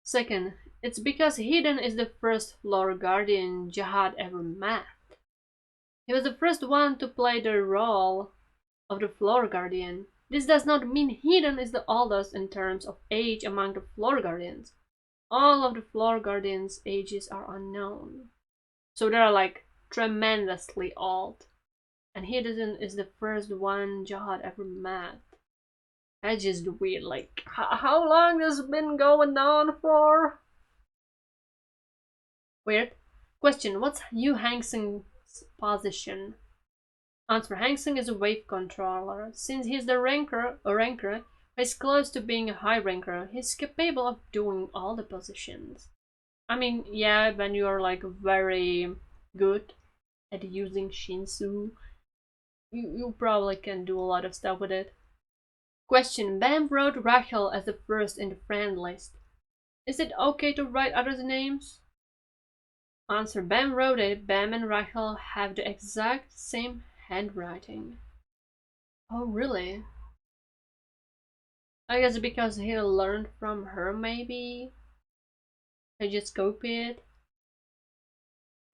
Second, it's because Hedon is the first floor guardian Jahad ever met. He was the first one to play the role of the floor guardian. This does not mean Hedon is the oldest in terms of age among the floor guardians. All of the floor guardians' ages are unknown. So they're like tremendously old. And Hedon is the first one Jahad ever met. That's just weird. Like, how long has this been going on for? Weird. Question. What's Yu Hangseng's position? Answer. Hangseng is a wave controller. Since he's the ranker who is close to being a high ranker, he's capable of doing all the positions. Yeah, when you're like very good at using Shinsu, you probably can do a lot of stuff with it. Question. Bam wrote Rachel as the first in the friend list. Is it okay to write others' names? Answer. Bam wrote it. Bam and Rachel have the exact same handwriting. Oh, really? I guess because he learned from her, maybe? I just copy it.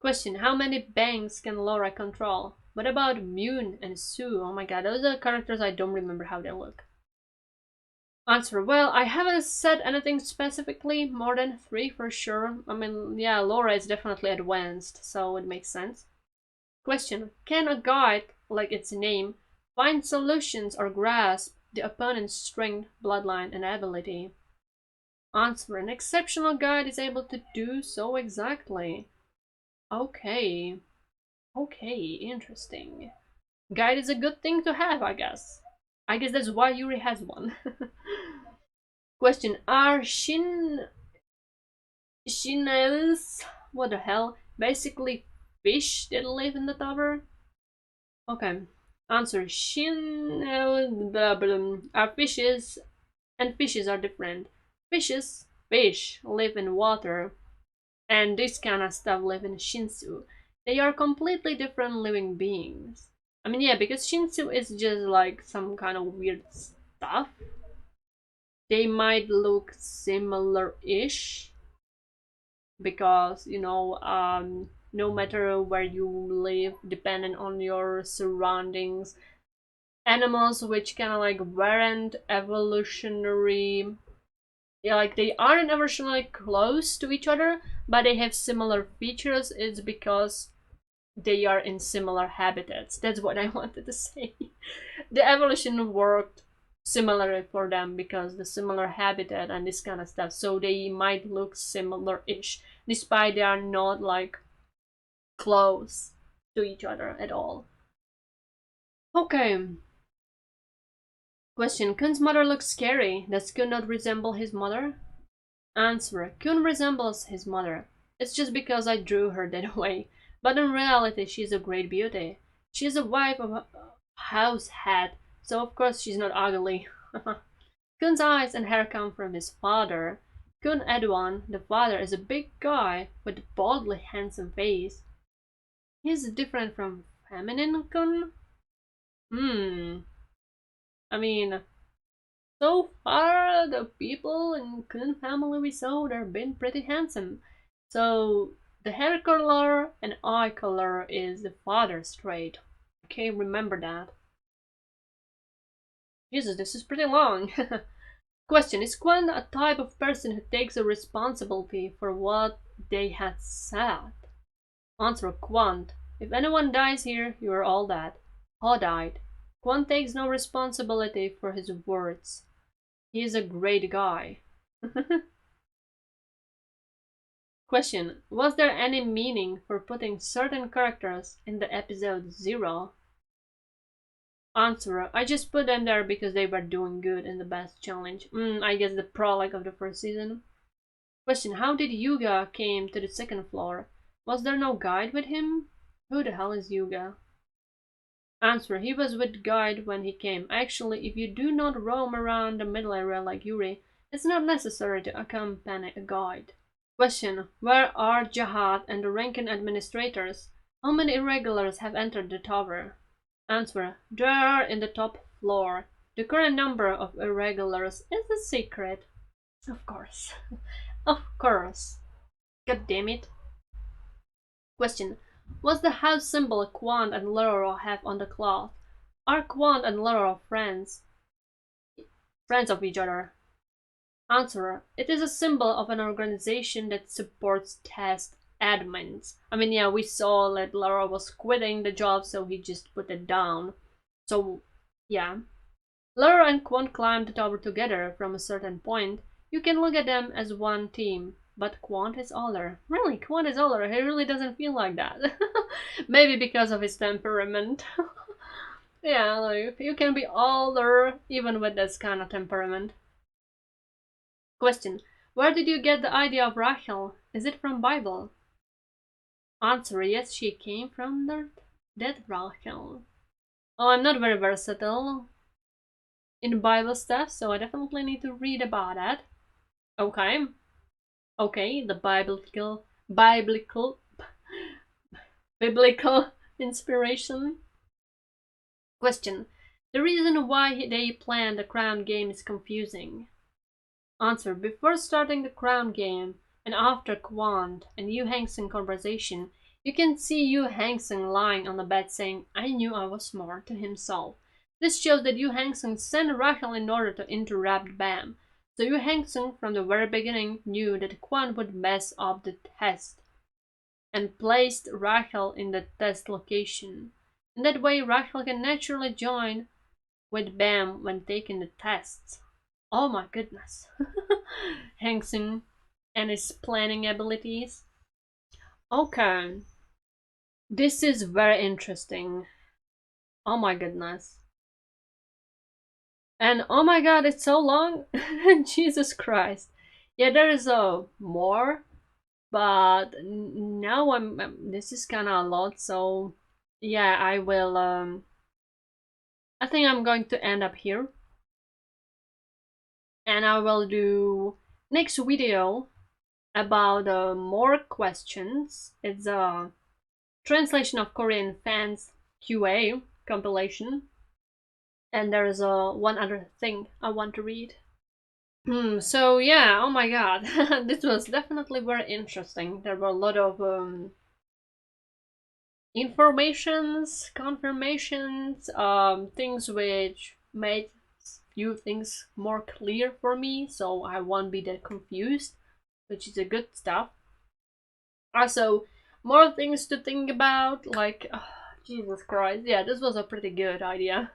Question. How many banks can Laura control? What about Mune and Sue? Oh my god, those are characters I don't remember how they look. Answer. Well, I haven't said anything specifically, more than 3 for sure. I mean, yeah, Laura is definitely advanced, so it makes sense. Question. Can a guide, like its name, find solutions or grasp the opponent's strength, bloodline, and ability? Answer. An exceptional guide is able to do so exactly. Okay. Okay, interesting. Guide is a good thing to have, I guess. I guess that's why Yuri has one. Question. Are Shinels, what the hell, basically fish that live in the tower? Okay. Answer. Shinels are fishes, and fishes are different. Fish live in water, and this kind of stuff live in Shinsu. They are completely different living beings. I mean, yeah, because Shinsu is just like some kind of weird stuff. They might look similar-ish because, no matter where you live, depending on your surroundings, animals which kind of like weren't evolutionary, yeah, like they aren't evolutionarily close to each other, but they have similar features. It's because they are in similar habitats. That's what I wanted to say. The evolution worked similarly for them because the similar habitat and this kind of stuff. So they might look similar-ish, despite they are not like close to each other at all. Okay. Question. Kun's mother looks scary. Does Kun not resemble his mother? Answer. Kun resembles his mother. It's just because I drew her that way. But in reality, she's a great beauty. She's a wife of a house head, so of course she's not ugly. Kun's eyes and hair come from his father. Kun Edwan, the father, is a big guy with a boldly handsome face. He's different from feminine Kun? I mean, so far the people in Kun family we saw, they've been pretty handsome. So the hair color and eye color is the father's trait. Okay, remember that. Jesus, this is pretty long. Question. Is Quan a type of person who takes a responsibility for what they had said? Answer. Quant. If anyone dies here, you are all dead. All died. Quant takes no responsibility for his words. He is a great guy. Question. Was there any meaning for putting certain characters in the episode 0? Answer. I just put them there because they were doing good in the best challenge. I guess the prologue of the first season. Question. How did Yuga came to the second floor? Was there no guide with him? Who the hell is Yuga? Answer. He was with guide when he came. Actually, if you do not roam around the middle area like Yuri, it's not necessary to accompany a guide. Question. Where are Jihad and the Rankin administrators? How many irregulars have entered the tower? Answer. They are in the top floor. The current number of irregulars is a secret. Of course. Of course. God damn it. Question. What's the house symbol Quant and Loro have on the cloth? Are Quant and Loro friends? Friends of each other? Answer. It is a symbol of an organization that supports test admins. I mean, yeah, we saw that Lara was quitting the job, so he just put it down. So, yeah. Lara and Quant climbed the tower together from a certain point. You can look at them as one team, but Quant is older. Really, Quant is older. He really doesn't feel like that. Maybe because of his temperament. Yeah, like, you can be older even with this kind of temperament. Question. Where did you get the idea of Rachel? Is it from Bible? Answer. Yes, she came from that Rachel. Oh, I'm not very versatile. in Bible stuff, so I definitely need to read about that. Okay. Okay, the biblical inspiration. Question. The reason why they planned the crown game is confusing. Answer. Before starting the crown game and after Kwant and Yu Hangson conversation, you can see Yu Hangson lying on the bed saying, I knew I was smart to himself. This shows that Yu Hangson sent Rachel in order to interrupt Bam. So Yu Hangson from the very beginning knew that Kwant would mess up the test and placed Rachel in the test location. In that way, Rachel can naturally join with Bam when taking the tests. Oh my goodness. Hangson and his planning abilities. Okay. This is very interesting. Oh my goodness. And oh my god, it's so long. Jesus Christ. Yeah, there is a more, but now this is kind of a lot, so yeah, I will I think I'm going to end up here and I will do next video about more questions. It's a translation of Korean fans QA compilation, and there's one other thing I want to read. So yeah, oh my god, this was definitely very interesting. There were a lot of informations, confirmations, things which made few things more clear for me, so I won't be that confused, which is a good stuff. Also, more things to think about, like, Jesus Christ, yeah, this was a pretty good idea.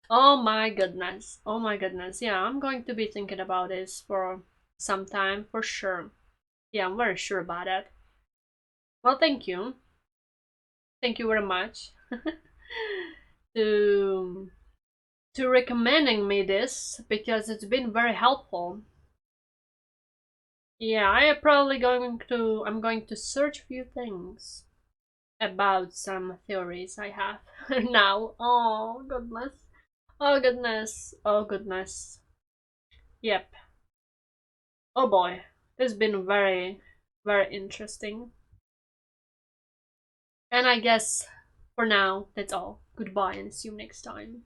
Oh my goodness, oh my goodness, yeah, I'm going to be thinking about this for some time, for sure. Yeah, I'm very sure about it. Well, thank you. Thank you very much to recommending me this, because it's been very helpful. Yeah, I'm going to search a few things about some theories I have now. Oh goodness. Oh goodness. Oh goodness. Yep. Oh boy. This has been very, very interesting. And I guess for now, that's all. Goodbye and see you next time.